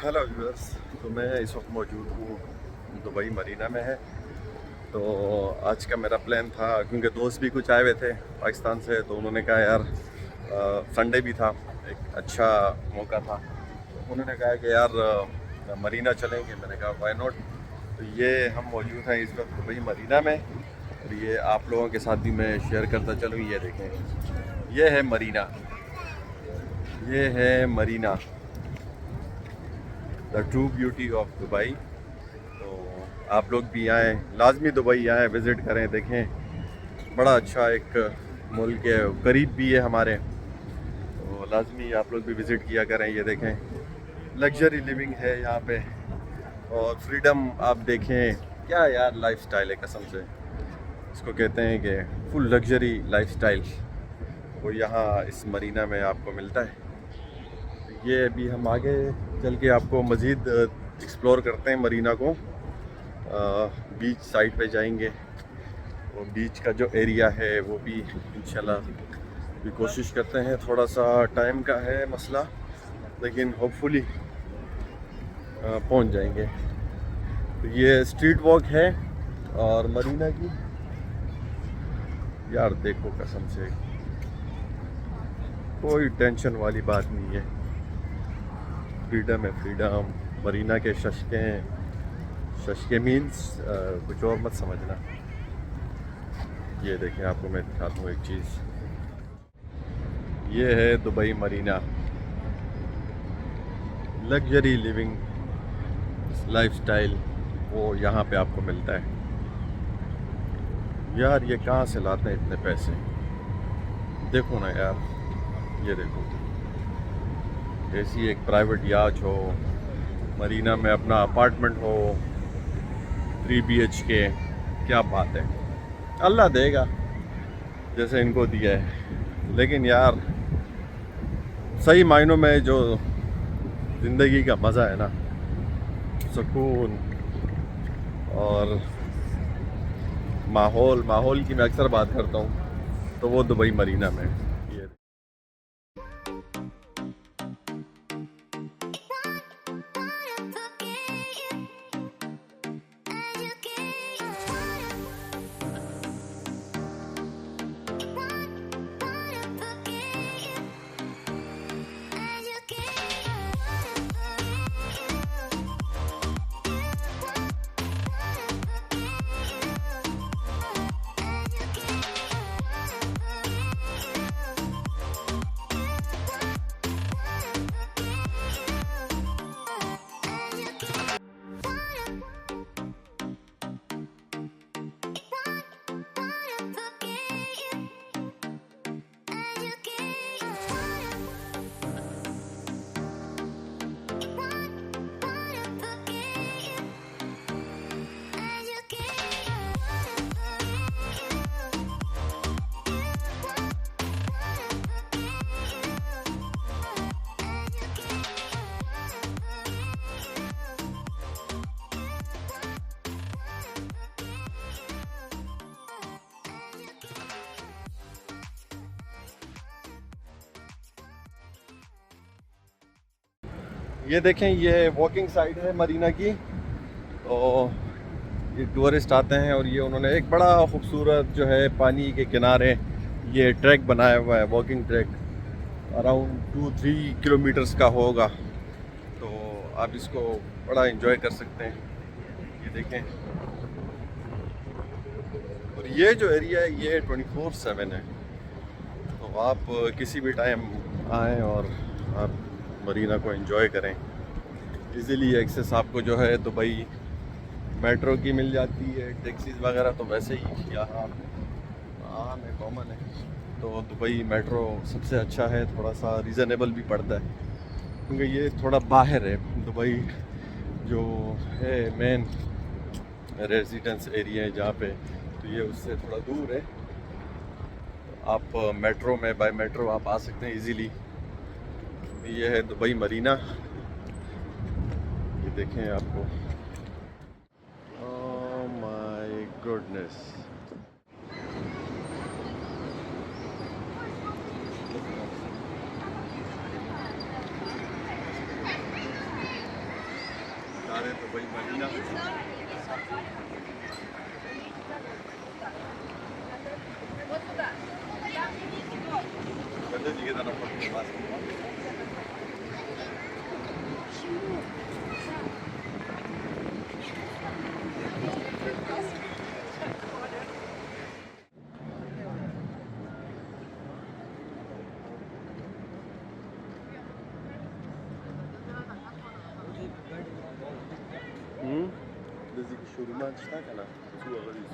Hello viewers. तो मैं इस वक्त मौजूद हूँ दुबई मरीना में है। तो आज का मेरा प्लान था, क्योंकि दोस्त भी कुछ आए हुए थे पाकिस्तान से, तो उन्होंने कहा यार संडे भी था, एक अच्छा मौका था, तो उन्होंने कहा कि यार मरीना चलेंगे। मैंने कहा व्हाई नॉट। तो ये हम मौजूद हैं इस वक्त दुबई मरीना में, और ये आप लोगों के साथ भी मैं शेयर करता चलूँ। ये देखें, ये है मरीना, ये है Marina, the true beauty of Dubai. तो आप लोग भी आएँ, लाजमी दुबई आएँ, विज़िट करें, देखें। बड़ा अच्छा एक मुल्क है, करीब भी है हमारे, तो लाजमी आप लोग भी विज़िट किया करें। ये देखें, लग्जरी लिविंग है यहाँ पे, और फ्रीडम आप देखें। क्या यार लाइफस्टाइल है, कसम से इसको कहते हैं कि फुल लग्जरी लाइफस्टाइल, वो यहाँ इस मरीना में आपको मिलता है। ये अभी हम आगे चल के आपको मज़ीद एक्सप्लोर करते हैं मरीना को। बीच साइड पे जाएंगे, वो बीच का जो एरिया है वो भी इंशाल्लाह भी कोशिश करते हैं। थोड़ा सा टाइम का है मसला, लेकिन होपफुली पहुंच जाएंगे। तो ये स्ट्रीट वॉक है और मरीना की, यार देखो कसम से कोई टेंशन वाली बात नहीं है। फ्रीडम है, फ्रीडम। मरीना के शशके मीन्स कुछ और मत समझना। ये देखें, आपको मैं दिखाता हूँ एक चीज़। ये है Dubai Marina, luxury living lifestyle वो यहाँ पे आपको मिलता है। यार ये कहाँ से लाते हैं इतने पैसे, देखो ना यार, ये देखो। ऐसी एक प्राइवेट याच हो, मरीना में अपना अपार्टमेंट हो, 3 BHK, क्या बात है। अल्लाह देगा जैसे इनको दिया है, लेकिन यार सही मायनों में जो ज़िंदगी का मज़ा है ना, सुकून और माहौल की मैं अक्सर बात करता हूँ, तो वो दुबई मरीना में है। ये देखें, ये वॉकिंग साइड है मरीना की। तो ये टूरिस्ट आते हैं, और ये उन्होंने एक बड़ा खूबसूरत जो है पानी के किनारे ये ट्रैक बनाया हुआ है, वॉकिंग ट्रैक, अराउंड 2-3 किलोमीटर्स का होगा। तो आप इसको बड़ा एंजॉय कर सकते हैं। ये देखें, और ये जो एरिया है ये 24/7 है। तो आप किसी भी टाइम आएँ और आप मरीना को एंजॉय करें। इजीली एक्सेस आपको जो है दुबई मेट्रो की मिल जाती है, टैक्सीज़ वगैरह तो वैसे ही यहाँ आम है, कॉमन है। तो दुबई मेट्रो सबसे अच्छा है, थोड़ा सा रीज़नेबल भी पड़ता है, क्योंकि ये थोड़ा बाहर है। दुबई जो है मेन रेजिडेंस एरिया है जहाँ पे, तो ये उससे थोड़ा दूर है। आप मेट्रो में, बाय मेट्रो आप आ सकते हैं इजीली। ये है दुबई मरीना, ये देखें आपको। Oh my goodness, Marina. गंदे जी की तरफ अपने पास እንደዚህ ሹሩማ ትሽታከና እሱ ወገሪ እሱ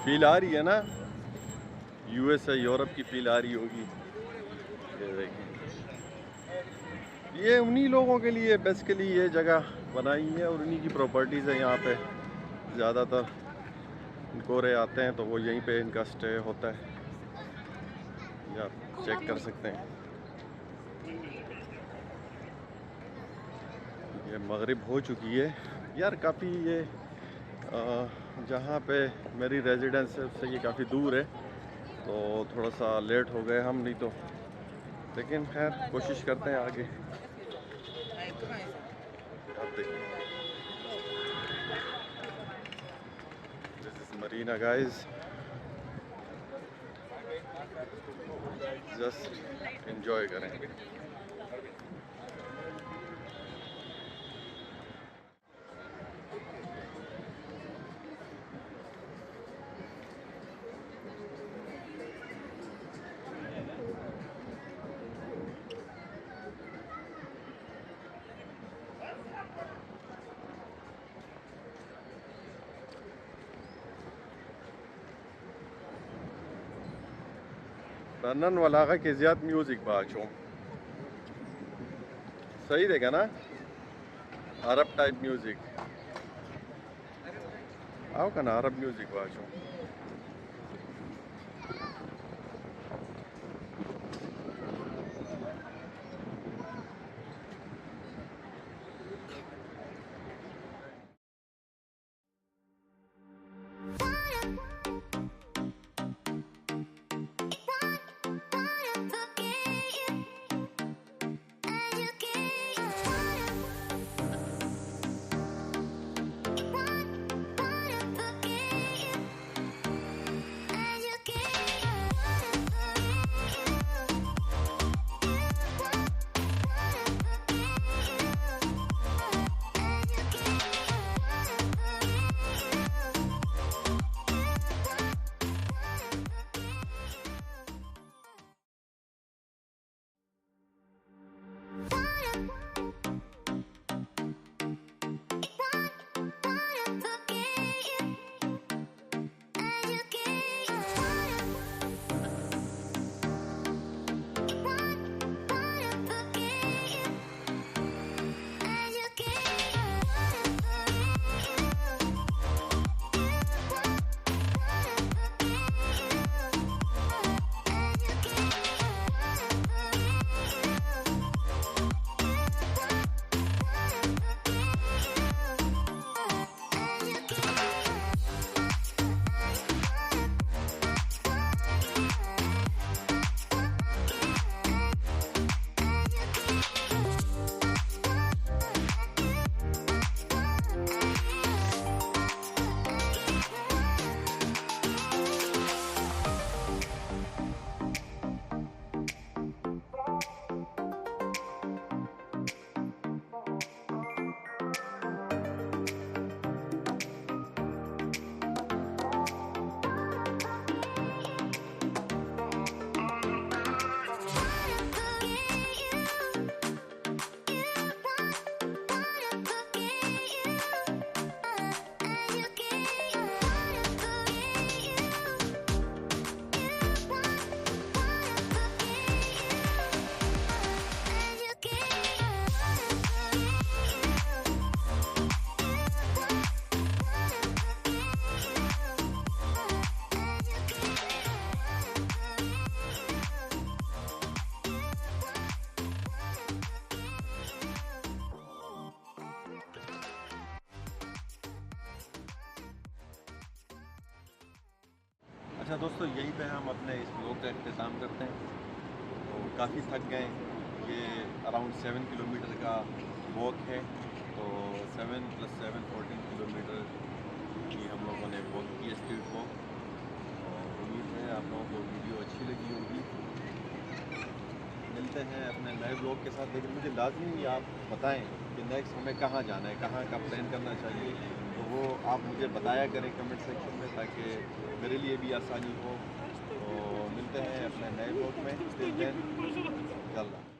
फील आ रही है ना, यूएसए यूरोप की फील आ रही होगी। ये देखें, ये उन्हीं लोगों के लिए बेसिकली ये जगह बनाई है और उन्हीं की प्रॉपर्टीज़ है। यहाँ पे ज़्यादातर गोरे आते हैं तो वो यहीं पे इनका स्टे होता है, या चेक कर सकते हैं। ये मगरिब हो चुकी है यार, काफ़ी ये जहाँ पे मेरी रेजिडेंस है उससे ये काफ़ी दूर है, तो थोड़ा सा लेट हो गए हम, नहीं तो लेकिन खैर कोशिश करते हैं आगे। आप देखिए, this is Marina guys, just enjoy करें। रनन वाला के ज़्यादा म्यूज़िक बाचो सही देगा ना, अरब टाइप म्यूज़िक आओ का ना, अरब म्यूज़िक बाचो। अच्छा दोस्तों, यहीं पे हम अपने इस व्लॉग का इख्तिताम करते हैं। तो काफ़ी थक गए, ये अराउंड 7 किलोमीटर का वॉक है। तो 7 + 7 14 किलोमीटर की हम लोगों ने वॉक की, स्ट्रीट वॉक। और उम्मीद है आप लोगों को वीडियो अच्छी लगी होगी। मिलते हैं अपने नए व्लॉग के साथ, लेकिन मुझे लाजमी आप बताएं कि नेक्स्ट हमें कहाँ जाना है, कहाँ का प्लान करना चाहिए। तो वो आप मुझे बताया करें कमेंट सेक्शन में, ताकि मेरे लिए भी आसानी हो। तो मिलते हैं अपने नए व्लॉग में। टिल देन, इंशाल्लाह।